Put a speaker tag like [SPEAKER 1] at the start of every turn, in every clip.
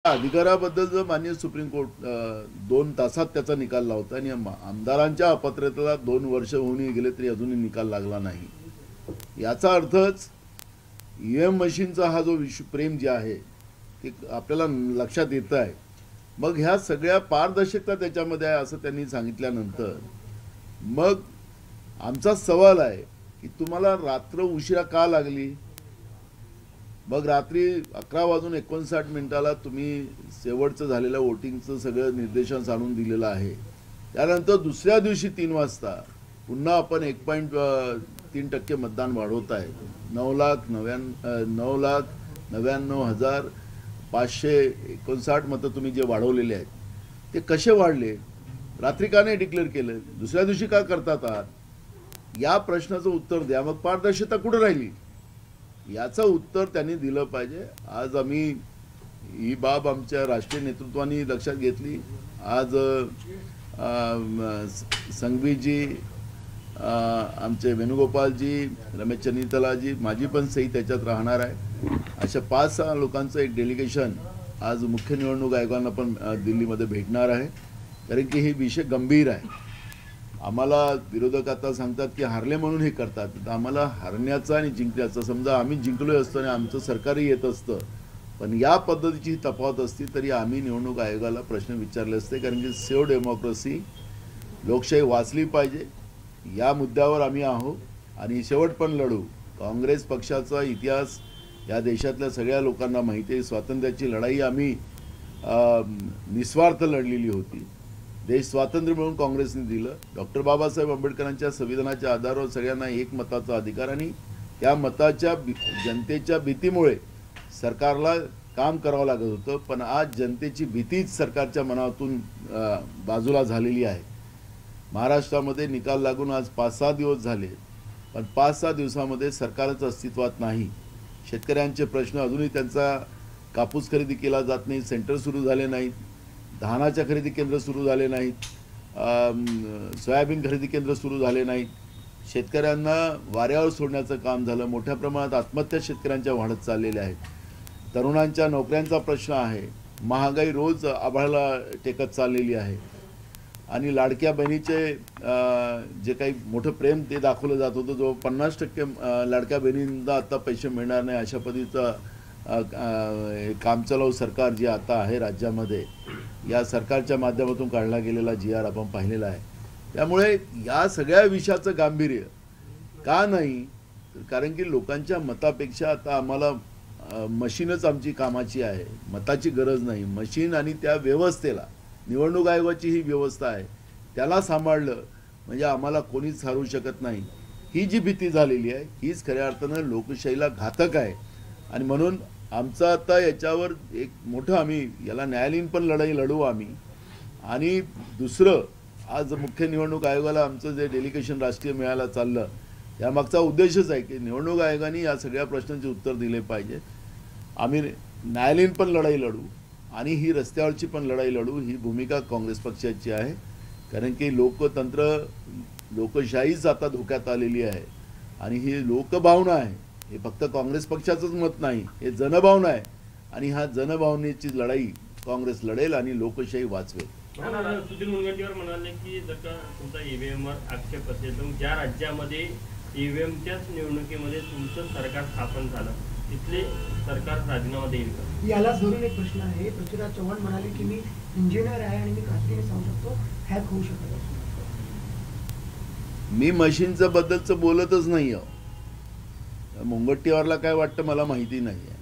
[SPEAKER 1] अधिकाराबद्दल जो माननीय supreme court 2 तासात त्याचा निकाल लावता आणि आमदारांच्या अपात्रतेला 2 वर्ष होऊन गेले तरी अजूनही निकाल लागला नाही। याचा अर्थच ईएम मशीनचा हा जो विश्वप्रेम जे आहे ते आपल्याला लक्षात येत आहे। मग ह्या सगळ्या पारदर्शकता त्याच्यामध्ये आहे असं त्यांनी सांगितल्यानंतर मग आमचा सवाल आहे की तुम्हाला रात्र उशिरा का लागली? मग रात्री 11:59 तुम्ही शेवटचं झालेलं वोटिंगचं सगळं निर्देशांक आणून दिलेलं आहे। त्यानंतर दुसऱ्या दिवशी 3 वाजता पुन्हा आपण 1.3% मतदान वाढवत आहे। 9,99,559 मतं तुम्ही जे वाढवलेले आहेत ते कसे वाढले? रात्री का नाही डिक्लेअर केलं? दुसऱ्या दिवशी का करतात आहात? या प्रश्नाचं उत्तर द्या। मग पारदर्शकता कुठे राहिली याचं उत्तर त्यांनी दिलं पाहिजे। आज आम्ही ही बाब आमच्या राष्ट्रीय नेतृत्वाने लक्षात घेतली। आज संघवीजी, आमचे वेणुगोपालजी, रमेश चन्नीतलाजी, माझी पण सही त्याच्यात राहणार आहे। अशा 5-6 लोकांचं एक डेलिगेशन आज मुख्य निवडणूक आयोगांना पण दिल्लीमध्ये भेटणार आहे, कारण की हे विषय गंभीर आहे। आम्हाला विरोधक आता सांगतात की हारले म्हणून हे करतात, तर आम्हाला हारण्याचा आणि जिंकण्याचा, समजा आम्ही जिंकलोय असतो आणि आमचं सरकारही येत असतं पण या पद्धतीची तफावत असती तरी आम्ही निवडणूक आयोगाला प्रश्न विचारले असते, कारण की सेव्ह डेमोक्रेसी, लोकशाही वाचली पाहिजे या मुद्द्यावर आम्ही आहोत आणि शेवट पण लढू। काँग्रेस पक्षाचा इतिहास या देशातल्या सगळ्या लोकांना माहिती आहे। स्वातंत्र्याची लढाई आम्ही निस्वार्थ लढलेली होती। देश स्वातंत्र्य म्हणून काँग्रेसने दिलं। डॉक्टर बाबासाहेब आंबेडकरांच्या संविधानाच्या आधारावर सगळ्यांना एक मताचा अधिकार आणि त्या मताच्या जनतेच्या भीतीमुळे सरकारला काम करावं लागत होतं, पण आज जनतेची भीतीच सरकारच्या मनातून बाजूला झालेली आहे। महाराष्ट्रामध्ये निकाल लागून आज 5-6 दिवस झाले, पण 5-6 दिवसामध्ये सरकारच अस्तित्वात नाही। शेतकऱ्यांचे प्रश्न अजूनही त्यांचा कापूस खरेदी केला जात नाही, सेंटर सुरू झाले नाहीत, धानाच्या खरेदी केंद्र सुरू झाले नाहीत, सोयाबीन खरेदी केंद्र सुरू झाले नाहीत, शेतकऱ्यांना वाऱ्यावर सोडण्याचं काम झालं। मोठ्या प्रमाणात आत्महत्या शेतकऱ्यांच्या वाढत चाललेल्या आहेत। तरुणांच्या नोकऱ्यांचा प्रश्न आहे। महागाई रोज आभाळाला टेकत चाललेली आहे आणि लाडक्या बहिणीचे जे काही मोठं प्रेम ते दाखवलं जात होतं, जो 50% लाडक्या बहिणींना आता पैसे मिळणार नाही अशा पद्धतीचं कामचलाऊ सरकार जे आता आहे राज्यामध्ये, या सरकारच्या माध्यमातून काढला गेलेला GR आपण पाहिलेला आहे। त्यामुळे या सगळ्या विषयाचं गांभीर्य का नाही? कारण की लोकांच्या मतापेक्षा आता आम्हाला मशीनच आमची कामाची आहे, मताची गरज नाही। मशीन आणि त्या व्यवस्थेला, निवडणूक आयोगाची ही व्यवस्था आहे, त्याला सांभाळलं म्हणजे आम्हाला कोणीच हरवू शकत नाही। ही जी भीती झालेली आहे हीच खऱ्या अर्थानं लोकशाहीला घातक आहे आणि म्हणून आमचं आता याच्यावर एक मोठं आम्ही याला न्यायालयीन पण लढाई लढू आम्ही। आणि दुसरं, आज मुख्य निवडणूक आयोगाला आमचं जे डेलिगेशन राष्ट्रीय मिळायला चाललं त्यामागचा उद्देशच आहे की निवडणूक आयोगाने या सगळ्या प्रश्नांचे उत्तर दिले पाहिजे। आम्ही न्यायालयीन पण लढाई लढू आणि ही रस्त्यावरची पण लढाई लढू, ही भूमिका काँग्रेस पक्षाची आहे। कारण की लोकतंत्र, लोकशाहीच आता धोक्यात आलेली आहे आणि ही लोकभावना आहे, हे फक्त काँग्रेस पक्षाचंच मत नाही, हे जनभावना आहे आणि ह्या जनभावनेची लढाई काँग्रेस लढेल आणि लोकशाही वाचवेल।
[SPEAKER 2] सुधीर मुनगंटीवार म्हणाले की जर का तुमचा ईव्हीएमवर आक्षेप असेल तर ज्या राज्यामध्ये ईव्हीएमच्याच निवडणुकीमध्ये तुमचं सरकार स्थापन झालं तिथले सरकार राजीनामा देईल का?
[SPEAKER 3] याला धरून एक प्रश्न आहे। पृथ्वीराज चव्हाण म्हणाले की मी इंजिनियर आहे आणि मी खात्रीने सांगू शकतो हॅक होऊ शकतो।
[SPEAKER 1] मी मशीनचं बद्दलचं बोलतच नाही आहे। मुनगंटीवारला काय वाटतं मला माहिती नाही आहे।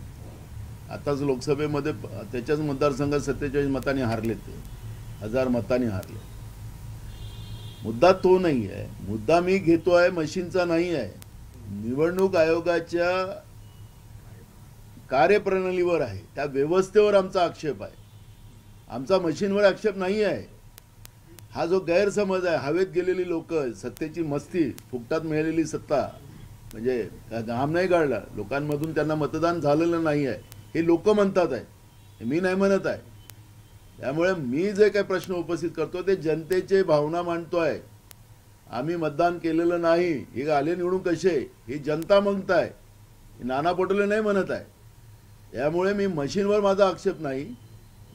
[SPEAKER 1] आताच लोकसभेमध्ये त्याच्याच मतदारसंघात 47 मतांनी हारले, ते 1000 मतांनी हारले। मुद्दा तो नाही आहे, मुद्दा मी घेतो आहे मशीनचा नाही आहे, निवडणूक आयोगाच्या कार्यप्रणालीवर आहे, त्या व्यवस्थेवर आमचा आक्षेप आहे। आमचा मशीनवर आक्षेप नाही आहे। हा जो गैरसमज आहे, हवेत गेलेली लोक, सत्तेची मस्ती, फुकटात मिळालेली सत्ता, म्हणजे घाम नाही गाळला, लोकांमधून त्यांना मतदान झालेलं नाही आहे हे लोक म्हणतात आहे, मी नाही म्हणत आहे। त्यामुळे मी जे काही प्रश्न उपस्थित करतो ते जनतेचे भावना मांडतो आहे। आम्ही मतदान केलेलं नाही, हे आले निवडून कसे, ही जनता म्हणत आहे, नाना पटोले नाही म्हणत आहे। त्यामुळे मी मशीनवर माझा आक्षेप नाही,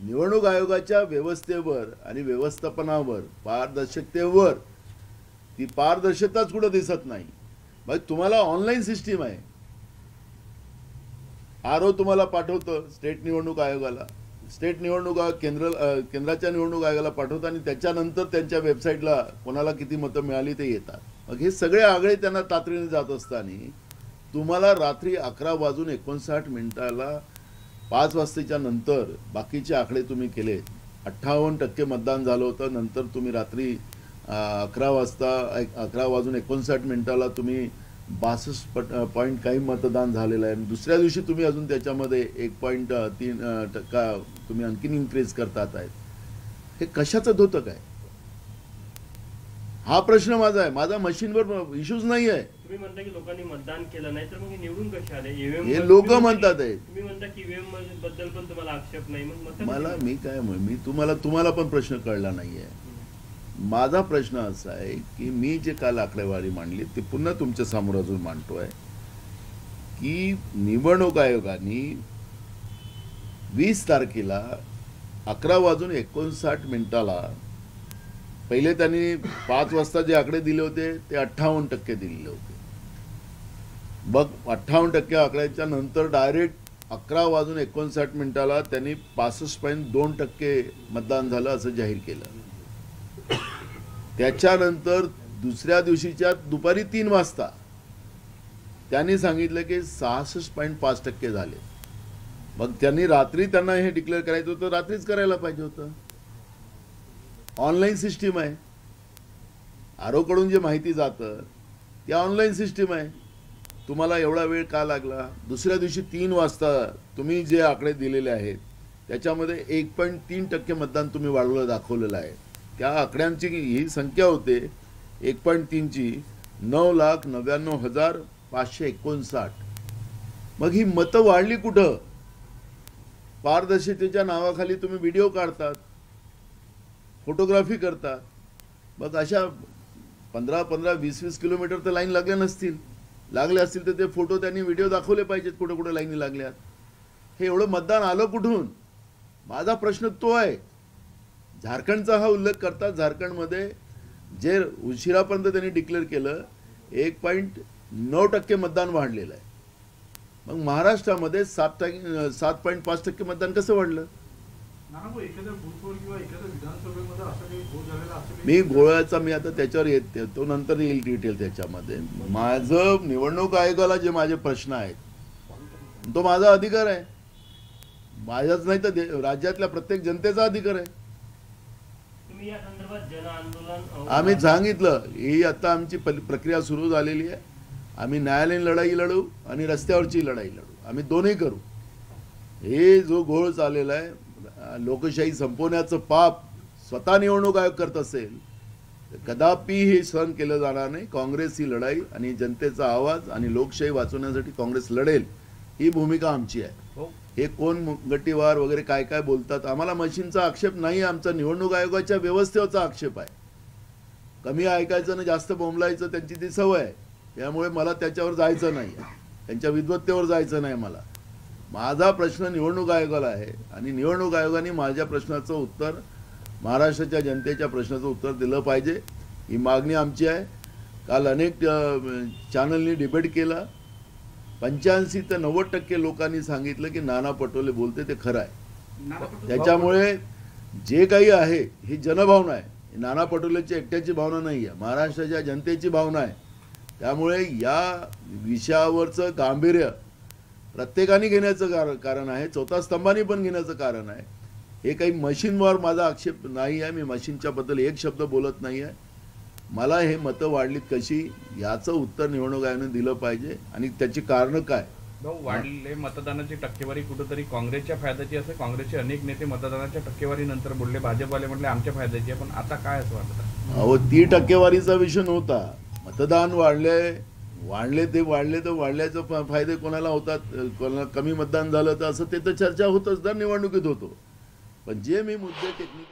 [SPEAKER 1] निवडणूक आयोगाच्या व्यवस्थेवर आणि व्यवस्थापनावर, पारदर्शकतेवर ती पारदर्शकताच कुठं दिसत नाही. मग तुम्हाला ऑनलाईन सिस्टीम आहे. आरओ तुम्हाला पाठवतं स्टेट निवडणूक आयोगाला, स्टेट निवडणूक आयोग केंद्राच्या निवडणूक आयोगाला पाठवतं आणि त्याच्यानंतर त्यांच्या वेबसाईटला कोणाला किती मतं मिळाली ते येतात. मग हे सगळे आगळे त्यांना तातडीने जात असताना तुम्हाला रात्री 11:59 5 वाजताच्या नंतर बाकीचे आकडे तुम्ही केले. 58% मतदान झालं होतं. नंतर तुम्ही रात्री 11:59 तुम्ही 62 पॉईंट काही मतदान झालेलं आहे. दुसऱ्या दिवशी तुम्ही अजून त्याच्यामध्ये 1.3% तुम्ही आणखीन इन्क्रीज करतात आहेत. हे कशाचं होतं काय? हा प्रश्न माझा आहे. माझा मशीनवर इश्यूज नाही आहे.
[SPEAKER 2] तुम्ही म्हणता की लोकांनी मतदान केलं नाही तर मग हे निवडून कसे आले? ईव्हीएम
[SPEAKER 1] हे लोक म्हणतात आहेत.
[SPEAKER 2] तुम्ही म्हणता की ईव्हीएम बद्दल पण तुम्हाला आक्षेप नाही, मग
[SPEAKER 1] मला मी काय मी तुम्हाला पण प्रश्न कळला नाहीये. माझा प्रश्न असा आहे की मी जे काल आकडेवारी मांडली ते पुन्हा तुमच्या समोर अजून मांडतोय की निवडणूक आयोगाने 20 तारखेला 11:59 पहिले त्यांनी 5 वाजता जे आकडे दिले होते ते 58% दिलेले होते. मग 58% आकड्याच्या नंतर डायरेक्ट 11:59 त्यांनी 65.2% मतदान झालं असं जाहीर केलं. त्याच्यानंतर दुसऱ्या दिवशीच्या दुपारी 3 वाजता त्यांनी सांगितलं की 66.5% झाले. मग त्यांनी रात्री त्यांना हे डिक्लेअर करायचं होतं, रात्रीच करायला पाहिजे होतं. ऑनलाईन सिस्टीम आहे. आरोकडून जे माहिती जातं ते ऑनलाईन सिस्टीम आहे. तुम्हाला एवढा वेळ का लागला? दुसऱ्या दिवशी 3 वाजता तुम्ही जे आकडे दिलेले आहेत त्याच्यामध्ये 1.3% मतदान तुम्ही वाढवलं दाखवलेलं आहे. त्या आकड्यांची ही संख्या होते 1.3 ची 9,99,559. मग ही मतं वाढली कुठं? पारदर्शकतेच्या नावाखाली तुम्ही व्हिडिओ काढतात, फोटोग्राफी करतात. मग अशा 15-15, 20-20 किलोमीटर तर लाईन लागल्या नसतील. लागले असतील तर ते फोटो त्यांनी व्हिडिओ दाखवले पाहिजेत कुठं कुठं लाईनी लागल्यात. हे एवढं मतदान आलं कुठून? माझा प्रश्न तो आहे. झारखंडचा हा उल्लेख करतात. झारखंडमध्ये जे उशिरापर्यंत त्यांनी डिक्लेअर केलं 1.9% मतदान वाढलेलं आहे. मग महाराष्ट्रामध्ये 7.5% मतदान कसं वाढलं? मी गोळ्याचा मी आता त्याच्यावर येते, तो नंतर येईल डिटेल त्याच्यामध्ये. माझं निवडणूक आयोगाला जे माझे प्रश्न आहेत तो माझा अधिकार आहे. माझाच नाही तर राज्यातल्या प्रत्येक जनतेचा अधिकार आहे.
[SPEAKER 2] तुम्ही या संदर्भात जन आंदोलन
[SPEAKER 1] आम्ही सांगितलं ही आता आमची प्रक्रिया सुरू झालेली आहे. आम्ही न्यायालयीन लढाई लढू आणि रस्त्यावरची लढाई लढू. आम्ही दोन्ही करू. हे जो घोळ चाललेला आहे, लोकशाही संपवण्याचं पाप स्वतः निवडणूक आयोग करत असेल तर कदापि हे सहन केलं जाणार नाही. काँग्रेस ही लढाई आणि जनतेचा आवाज आणि लोकशाही वाचवण्यासाठी काँग्रेस लढेल, ही भूमिका आमची आहे. हे कोण गट्टीवार वगैरे काय काय बोलतात, आम्हाला मशीनचा आक्षेप नाही. आमचा निवडणूक आयोगाच्या व्यवस्थेचा आक्षेप आहे. कमी ऐकायचं ना जास्त बोंबलायचं त्यांची ती सवय आहे. त्यामुळे मला त्याच्यावर जायचं नाही, त्यांच्या विद्वत्तेवर जायचं नाही. माझा प्रश्न निवडणूक आयोगाला आहे आणि निवडणूक आयोगाने माझ्या प्रश्नाचं उत्तर, महाराष्ट्राच्या जनतेच्या प्रश्नाचं उत्तर दिलं पाहिजे, ही मागणी आमची आहे. काल अनेक चॅनलनी डिबेट केला. 85 ते 90% लोकांनी सांगितलं की नाना पटोले बोलते ते खरं आहे. त्याच्यामुळे जे काही आहे ही जनभावना आहे. नाना पटोलेची एकट्याची भावना नाही आहे, महाराष्ट्राच्या जनतेची भावना आहे. त्यामुळे या विषयावरचं गांभीर्य प्रत्येकाने घेण्याचं कारण आहे. चौथा स्तंभाने पण घेण्याचं कारण आहे. हे काही मशीनवर माझा आक्षेप नाही आहे. मी मशीनच्या बद्दल एक शब्द बोलत नाही आहे. मला हे मतं वाढलीत कशी याचं उत्तर निवडणूक आयोगाने दिलं पाहिजे आणि त्याची कारणं काय.
[SPEAKER 4] वाढले मतदानाची टक्केवारी कुठेतरी काँग्रेसच्या फायद्याची असे काँग्रेसचे अनेक नेते मतदानाच्या टक्केवारीनंतर बोलले, भाजपवाले म्हटले आमच्या फायद्याची आहे. पण आता काय असं वाटतं?
[SPEAKER 1] अहो, ती टक्केवारीचा विषय नव्हता. मतदान वाढले तर वाढल्याचे फायदे कोणाला होतात, कोणाला कमी मतदान झालं तर असं ते तर चर्चा होतच दर निवडणुकीत होतो. पण जे मी मुद्दे टेक्निक